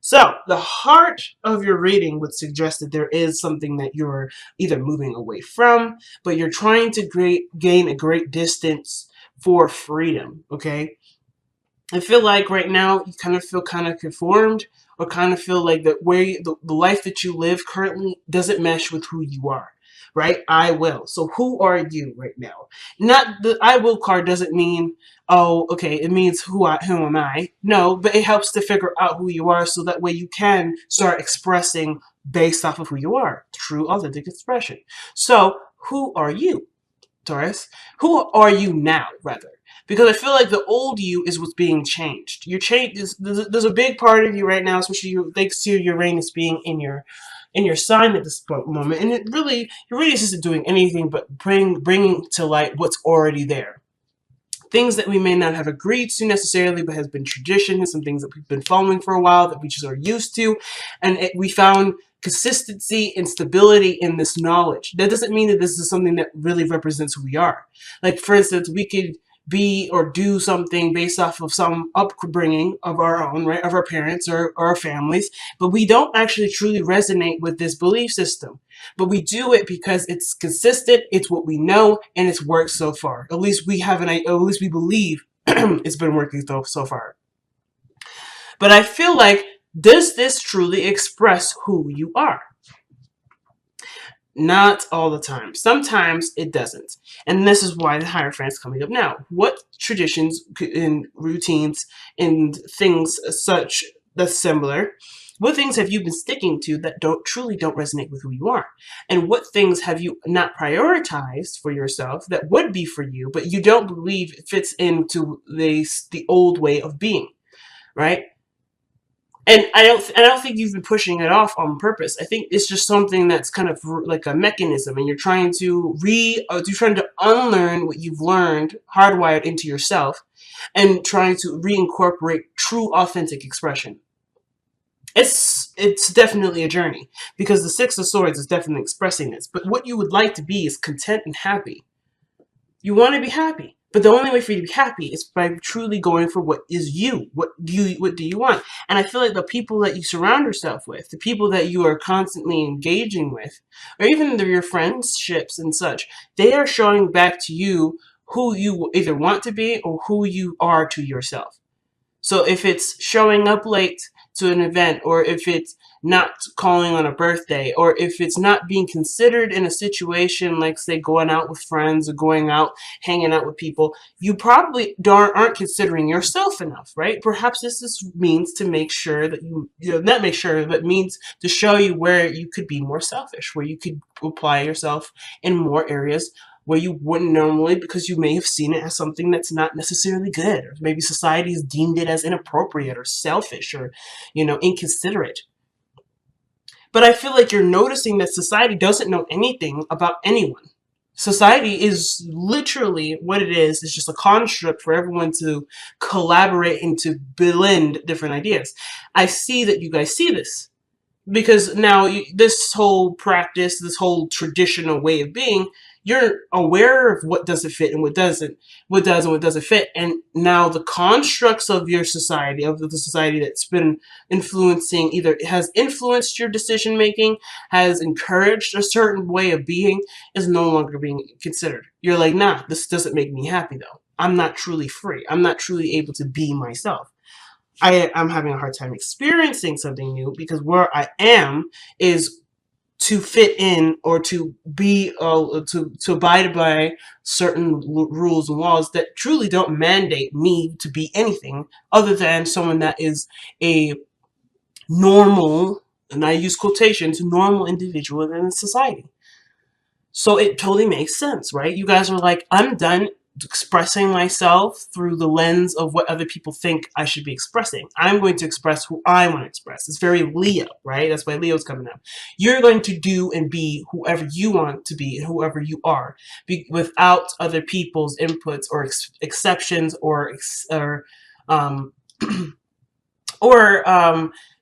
So, the heart of your reading would suggest that there is something that you're either moving away from, but you're trying to gain a great distance for freedom, okay? I feel like right now you kind of feel kind of conformed, or kind of feel like that where the life that you live currently doesn't mesh with who you are, right? I will. So who are you right now? Not the I will card doesn't mean, oh, okay, it means who am I? No, but it helps to figure out who you are so that way you can start expressing based off of who you are. True authentic expression. So who are you? Taurus, who are you now, rather? Because I feel like the old you is what's being changed. You're changed. There's a big part of you right now, especially thanks to Uranus being in your sign at this moment, and Uranus isn't doing anything but bringing to light what's already there. Things that we may not have agreed to necessarily, but has been tradition, and some things that we've been following for a while that we just are used to, and we found consistency and stability in this knowledge. That doesn't mean that this is something that really represents who we are. Like, for instance, we could be or do something based off of some upbringing of our own, right, of our parents or our families, but we don't actually truly resonate with this belief system. But we do it because it's consistent, it's what we know, and it's worked so far. At least we have at least we believe it's been working so far. But I feel like, does this truly express who you are? Not all the time. Sometimes it doesn't. And this is why the Hierophant's coming up now. What traditions and routines and things such that's similar, what things have you been sticking to that truly don't resonate with who you are? And what things have you not prioritized for yourself that would be for you, but you don't believe it fits into the old way of being, right? And I don't think you've been pushing it off on purpose. I think it's just something that's kind of like a mechanism, and you're trying to unlearn what you've learned, hardwired into yourself, and trying to reincorporate true, authentic expression. It's definitely a journey, because the Six of Swords is definitely expressing this. But what you would like to be is content and happy. You want to be happy. But the only way for you to be happy is by truly going for what is you. What do you want? And I feel like the people that you surround yourself with, the people that you are constantly engaging with, or even your friendships and such, they are showing back to you who you either want to be or who you are to yourself. So if it's showing up late to an event, or if it's not calling on a birthday, or if it's not being considered in a situation like, say, going out with friends or going out, hanging out with people, you probably aren't considering yourself enough, right? Perhaps this means to make sure that not make sure, but means to show you where you could be more selfish, where you could apply yourself in more areas where you wouldn't normally, because you may have seen it as something that's not necessarily good, or maybe society has deemed it as inappropriate or selfish or, inconsiderate. But I feel like you're noticing that society doesn't know anything about anyone. Society is literally what it is. It's just a construct for everyone to collaborate and to blend different ideas. I see that you guys see this, because now this whole practice, this whole traditional way of being, you're aware of what doesn't fit and what doesn't, what does and what doesn't fit. And now the constructs of your society, of the society that's been influencing, either has influenced your decision making, has encouraged a certain way of being, is no longer being considered. You're like, nah, this doesn't make me happy though. I'm not truly free. I'm not truly able to be myself. I'm having a hard time experiencing something new, because where I am is to fit in, or to be to abide by certain rules and laws that truly don't mandate me to be anything other than someone that is a normal, and I use quotations, normal individual in society. So it totally makes sense, right? You guys are like, I'm done expressing myself through the lens of what other people think I should be expressing. I'm going to express who I want to express. It's very Leo, right? That's why Leo's coming up. You're going to do and be whoever you want to be and whoever you are, without other people's inputs or exceptions um,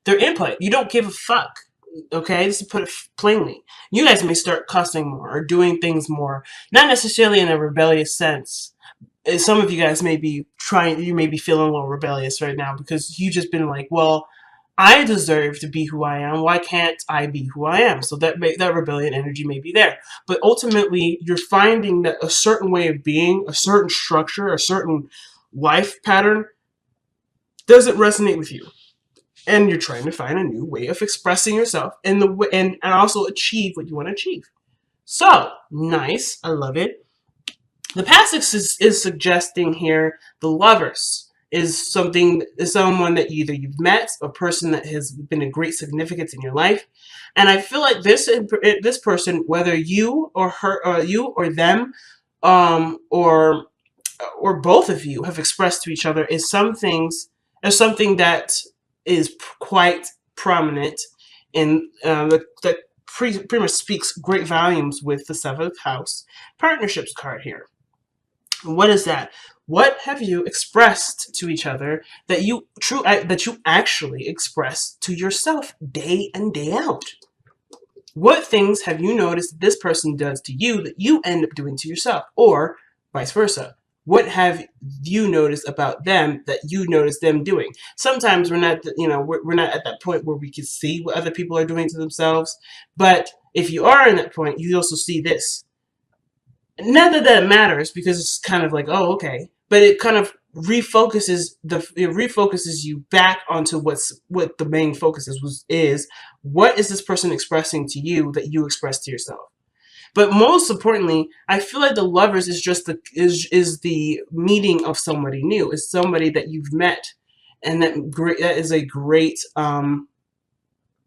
their input. You don't give a fuck. Okay, just to put it plainly, you guys may start cussing more or doing things more, not necessarily in a rebellious sense. Some of you guys may be feeling a little rebellious right now, because you've just been like, well, I deserve to be who I am. Why can't I be who I am? So that rebellion energy may be there. But ultimately, you're finding that a certain way of being, a certain structure, a certain life pattern doesn't resonate with you. And you're trying to find a new way of expressing yourself and also achieve what you want to achieve. So, nice. I love it. The passage is suggesting here the lovers is someone that either you've met, a person that has been a great significance in your life, and I feel like this person, whether you or her, or you or them, or both of you have expressed to each other, is something that is quite prominent in that pretty much speaks great volumes with the seventh house partnerships card here. What is that? What have you expressed to each other that you actually express to yourself day in, day out? What things have you noticed this person does to you that you end up doing to yourself, or vice versa? What have you noticed about them that you notice them doing? Sometimes we're not at that point where we can see what other people are doing to themselves, but if you are in that point, you also see this. Not that that matters, because it's kind of like, oh, okay, but it kind of refocuses you back onto what the main focus is what is this person expressing to you that you express to yourself. But most importantly, I feel like the lovers is just the meeting of somebody new, is somebody that you've met, and that is a great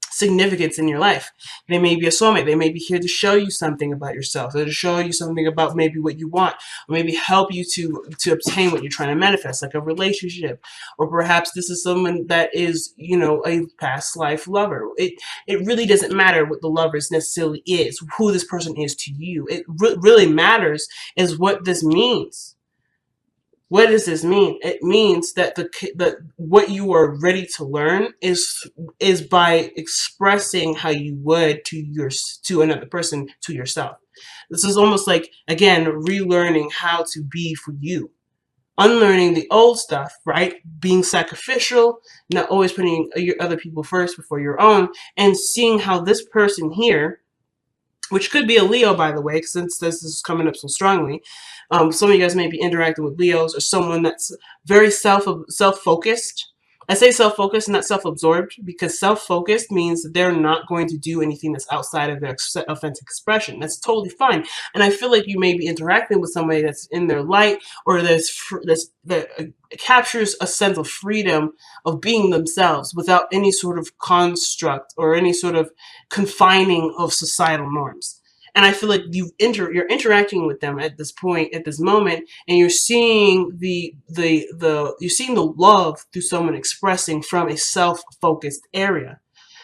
significance in your life. They may be a soulmate. They may be here to show you something about yourself, or to show you something about maybe what you want, or maybe help you to obtain what you're trying to manifest, like a relationship. Or perhaps this is someone that is, a past life lover. It really doesn't matter what the lovers necessarily is, who this person is to you. It really matters is what this means. What does this mean? It means that what you are ready to learn is by expressing how you would to another person, to yourself. This is almost like, again, relearning how to be for you. Unlearning the old stuff, right? Being sacrificial, not always putting your other people first before your own, and seeing how this person here, which could be a Leo, by the way, since this is coming up so strongly. Some of you guys may be interacting with Leos, or someone that's very self-focused. I say self-focused, not self-absorbed, because self-focused means that they're not going to do anything that's outside of their authentic expression. That's totally fine. And I feel like you may be interacting with somebody that's in their light, or that captures a sense of freedom of being themselves without any sort of construct or any sort of confining of societal norms. And I feel like you're interacting with them at this point, at this moment, and you're seeing you're seeing the love through someone expressing from a self-focused area.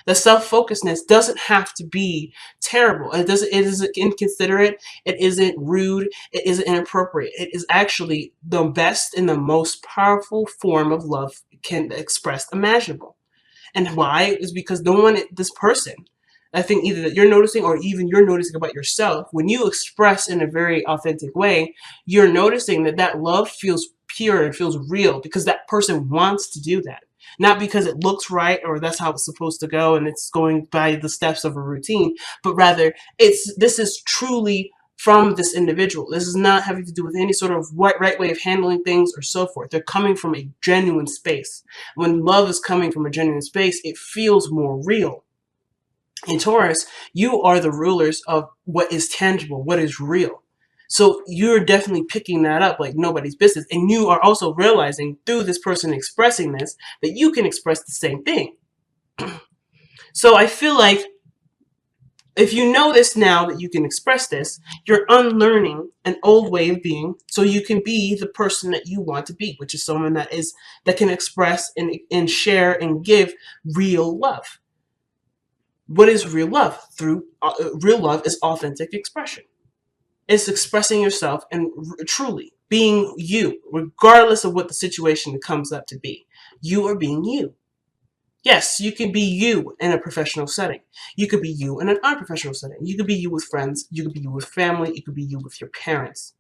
The self-focusedness doesn't have to be terrible. It isn't inconsiderate. It isn't rude. It isn't inappropriate. It is actually the best and the most powerful form of love can express imaginable. And why? Is because this person, I think either that you're noticing, or even you're noticing about yourself, when you express in a very authentic way, you're noticing that love feels pure and feels real, because that person wants to do that. Not because it looks right, or that's how it's supposed to go and it's going by the steps of a routine, but rather this is truly from this individual. This is not having to do with any sort of right way of handling things or so forth. They're coming from a genuine space. When love is coming from a genuine space, it feels more real. In Taurus, you are the rulers of what is tangible, what is real. So you're definitely picking that up like nobody's business. And you are also realizing through this person expressing this, that you can express the same thing. So I feel like if you know this now, that you can express this, you're unlearning an old way of being, so you can be the person that you want to be, which is someone that can express and share and give real love. What is real love? Real love is authentic expression. It's expressing yourself and truly being you, regardless of what the situation comes up to be. You are being you. Yes, you can be you in a professional setting. You could be you in an unprofessional setting. You could be you with friends. You could be you with family. You could be you with your parents.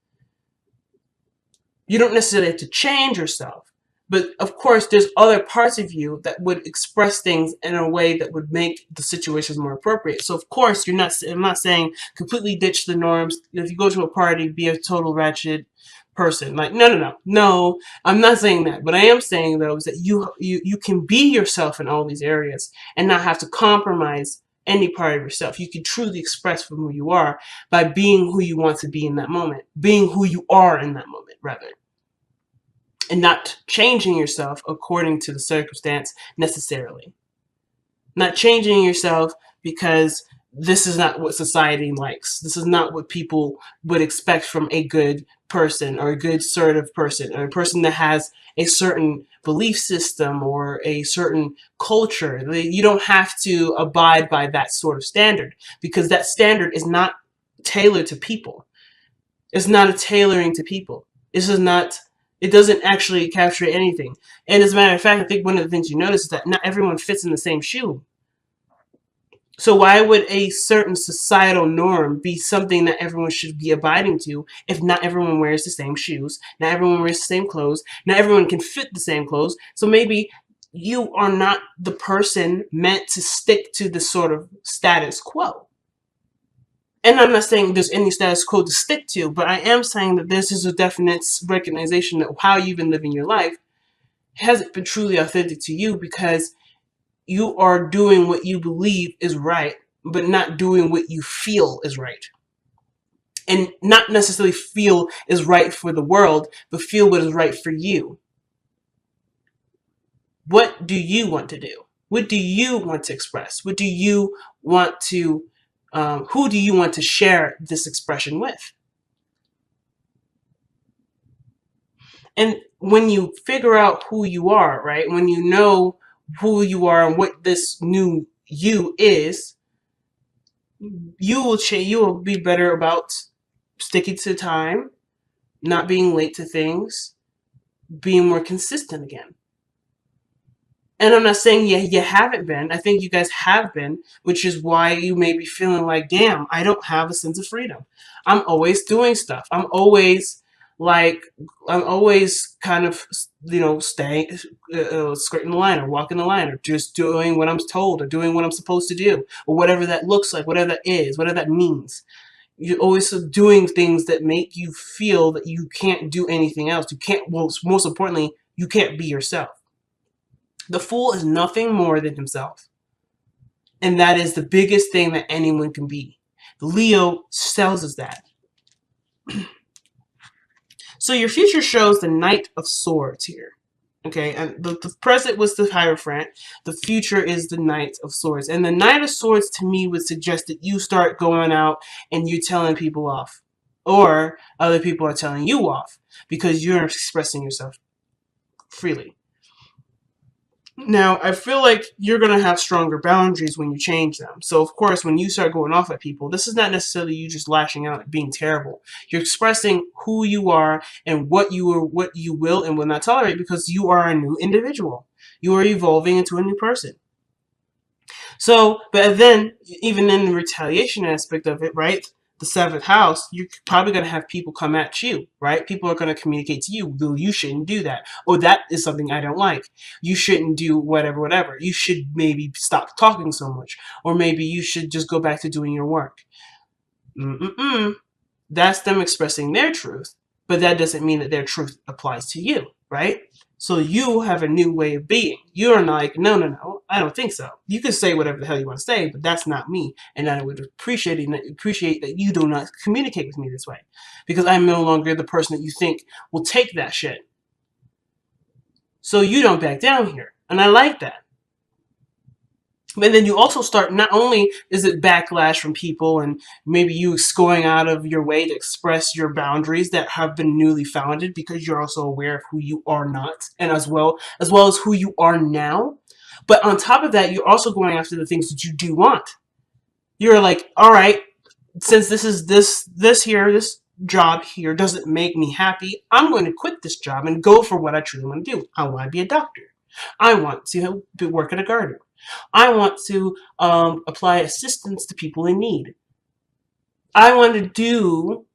You don't necessarily have to change yourself, But of course, there's other parts of you that would express things in a way that would make the situations more appropriate. So of course, I'm not saying completely ditch the norms. If you go to a party, be a total ratchet person. Like, no, I'm not saying that. But I am saying, though, is that you can be yourself in all these areas and not have to compromise any part of yourself. You can truly express from who you are by being who you want to be in that moment, being who you are in that moment, rather, and not changing yourself according to the circumstance necessarily. Not changing yourself because this is not what society likes. This is not what people would expect from a good person, or a good assertive person, or a person that has a certain belief system or a certain culture. You don't have to abide by that sort of standard, because that standard is not tailored to people. It's not a tailoring to people. This is not, it doesn't actually capture anything. And as a matter of fact, I think one of the things you notice is that not everyone fits in the same shoe. So why would a certain societal norm be something that everyone should be abiding to if not everyone wears the same shoes, not everyone wears the same clothes, not everyone can fit the same clothes? So maybe you are not the person meant to stick to the sort of status quo. And I'm not saying there's any status quo to stick to, but I am saying that this is a definite recognition that how you've been living your life hasn't been truly authentic to you, because you are doing what you believe is right, but not doing what you feel is right. And not necessarily feel is right for the world, but feel what is right for you. What do you want to do? What do you want to express? What do you want to, who do you want to share this expression with? And when you figure out who you are, right? When you know who you are and what this new you is, you will change. You will be better about sticking to time, not being late to things, being more consistent again. And I'm not saying you haven't been. I think you guys have been, which is why you may be feeling like, damn, I don't have a sense of freedom. I'm always doing stuff. Like, I'm always kind of, staying, skirting the line or walking the line or just doing what I'm told or doing what I'm supposed to do, or whatever that looks like, whatever that is, whatever that means. You're always doing things that make you feel that you can't do anything else. You can't, well, most importantly, you can't be yourself. The fool is nothing more than himself. And that is the biggest thing that anyone can be. Leo tells us that. So your future shows the Knight of Swords here. Okay, and the present was the Hierophant. The future is the Knight of Swords. And the Knight of Swords to me would suggest that you start going out and you're telling people off. Or other people are telling you off because you're expressing yourself freely. Now, I feel like you're going to have stronger boundaries when you change them. So, of course, when you start going off at people, this is not necessarily you just lashing out and being terrible. You're expressing who you are and what you will and will not tolerate, because you are a new individual. You are evolving into a new person. So, but then, even in the retaliation aspect of it, right? The seventh house, you're probably going to have people come at you, right? People are going to communicate to you, well, you shouldn't do that. Oh, that is something I don't like. You shouldn't do whatever. You should maybe stop talking so much. Or maybe you should just go back to doing your work. That's them expressing their truth, but that doesn't mean that their truth applies to you, right? So you have a new way of being. You're like, no, I don't think so. You can say whatever the hell you want to say, but that's not me. And I would appreciate that you do not communicate with me this way, because I'm no longer the person that you think will take that shit. So you don't back down here. And I like that. But then you also start, not only is it backlash from people and maybe you going out of your way to express your boundaries that have been newly founded, because you're also aware of who you are not, and as well as who you are now. But on top of that, you're also going after the things that you do want. You're like, all right, since this job here doesn't make me happy, I'm going to quit this job and go for what I truly want to do. I want to be a doctor. I want to work at a garden. I want to apply assistance to people in need. I want to do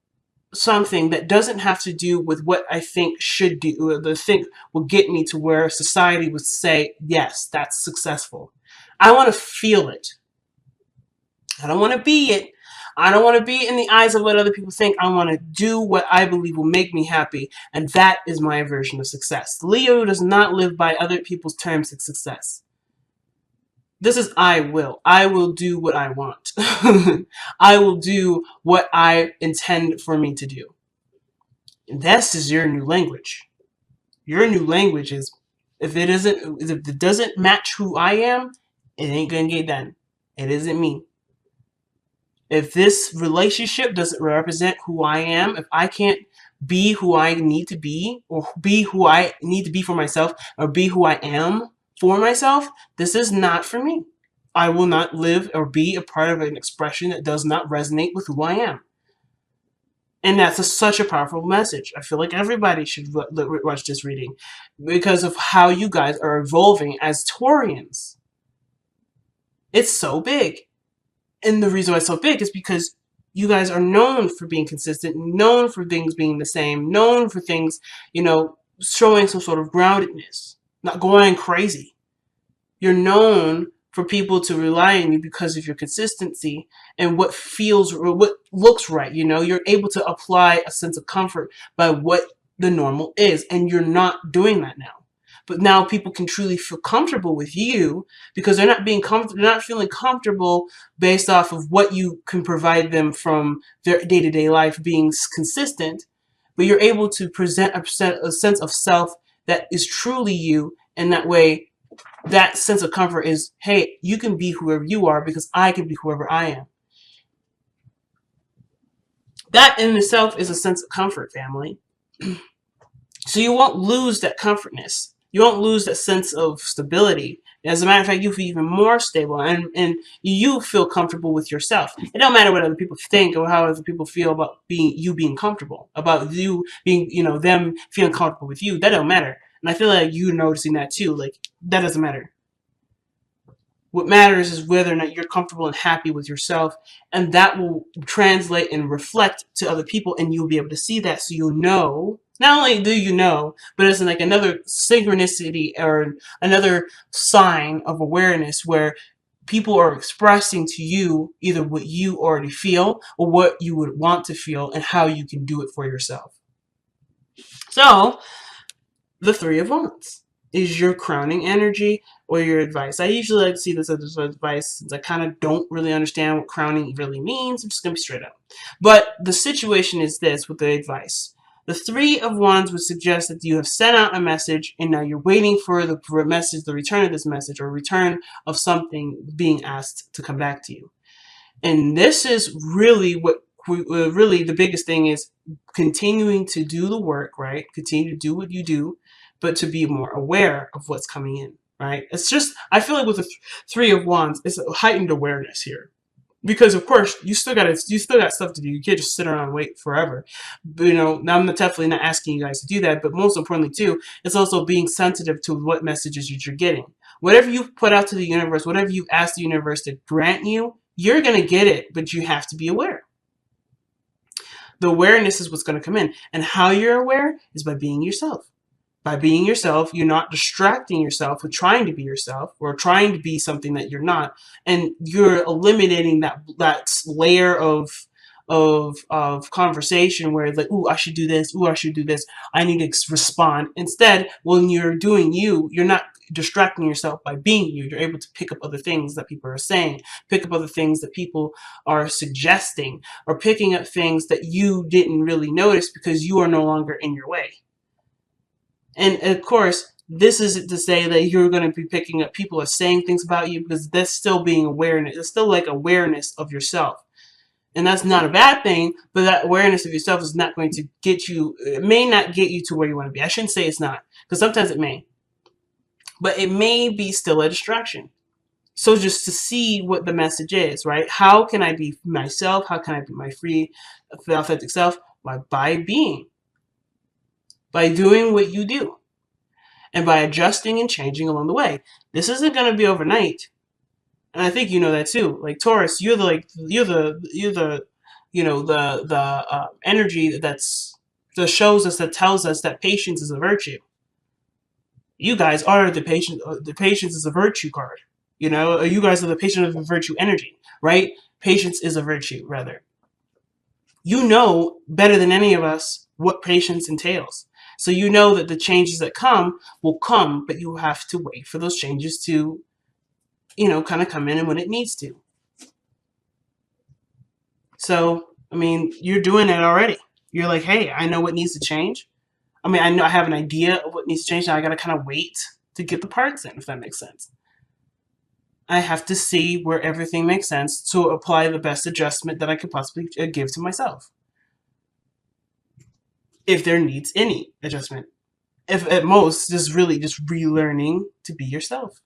something that doesn't have to do with what I think should do, the thing will get me to where society would say, yes, that's successful. I want to feel it. I don't want to be it. I don't want to be in the eyes of what other people think. I want to do what I believe will make me happy. And that is my version of success. Leo does not live by other people's terms of success. This is I will. I will do what I want. I will do what I intend for me to do. And this is your new language. Your new language is, if it doesn't match who I am, it ain't gonna get done. It isn't me. If this relationship doesn't represent who I am, if I can't be who I need to be, or be who I need to be for myself, or be who I am for myself, this is not for me. I will not live or be a part of an expression that does not resonate with who I am. And that's such a powerful message. I feel like everybody should watch this reading because of how you guys are evolving as Taurians. It's so big. And the reason why it's so big is because you guys are known for being consistent, known for things being the same, known for things, showing some sort of groundedness, not going crazy. You're known for people to rely on you because of your consistency and what feels or what looks right. You're able to apply a sense of comfort by what the normal is, and you're not doing that now. But now people can truly feel comfortable with you because they're not feeling comfortable based off of what you can provide them from their day-to-day life being consistent. But you're able to present a sense of self that is truly you, and that way, that sense of comfort is, hey, you can be whoever you are because I can be whoever I am. That in itself is a sense of comfort, family. So you won't lose that comfortness. You won't lose that sense of stability. As a matter of fact, you feel even more stable, and you feel comfortable with yourself. It don't matter what other people think or how other people feel about being comfortable, about you being, them feeling comfortable with you. That don't matter. And I feel like you noticing that too. Like, that doesn't matter. What matters is whether or not you're comfortable and happy with yourself, and that will translate and reflect to other people, and you'll be able to see that, so you'll know. Not only do you know, but it's like another synchronicity or another sign of awareness where people are expressing to you either what you already feel or what you would want to feel and how you can do it for yourself. So, the Three of Wands is your crowning energy or your advice. I usually like to see this as advice since I kind of don't really understand what crowning really means. I'm just going to be straight up. But the situation is this with the advice. The Three of Wands would suggest that you have sent out a message and now you're waiting for the message, the return of this message, or return of something being asked to come back to you. And this is really what really the biggest thing is, continuing to do the work, right? Continue to do what you do, but to be more aware of what's coming in, right? It's just, I feel like with the Three of Wands, it's a heightened awareness here. Because of course you still got stuff to do. You can't just sit around and wait forever. But, I'm definitely not asking you guys to do that. But most importantly too, it's also being sensitive to what messages you're getting. Whatever you put out to the universe, whatever you ask the universe to grant you, you're gonna get it. But you have to be aware. The awareness is what's going to come in, and how you're aware is by being yourself. By being yourself, you're not distracting yourself with trying to be yourself or trying to be something that you're not, and you're eliminating that layer of conversation where it's like, ooh, I should do this, ooh, I should do this, I need to respond. Instead, when you're doing you, you're not distracting yourself by being you. You're able to pick up other things that people are saying, pick up other things that people are suggesting, or picking up things that you didn't really notice because you are no longer in your way. And of course, this isn't to say that you're going to be picking up people are saying things about you, because that's still being awareness. It's still like awareness of yourself. And that's not a bad thing, but that awareness of yourself is not going to get you, it may not get you to where you want to be. I shouldn't say it's not, because sometimes it may. But it may be still a distraction. So just to see what the message is, right? How can I be myself? How can I be my free, authentic self? By being. By doing what you do. And by adjusting and changing along the way. This isn't going to be overnight. And I think you know that too. Like Taurus, you're the the energy that shows us, that tells us that patience is a virtue. You guys are the patient. The patience is a virtue card. You guys are the patient of the virtue energy, right? Patience is a virtue, rather. You know better than any of us what patience entails. So you know that the changes that come will come, but you have to wait for those changes to, kind of come in and when it needs to. So, I mean, you're doing it already. You're like, hey, I know what needs to change. I mean, I know I have an idea of what needs to change. Now I got to kind of wait to get the parts in, if that makes sense. I have to see where everything makes sense to apply the best adjustment that I could possibly give to myself. If there needs any adjustment. If at most, just really just relearning to be yourself.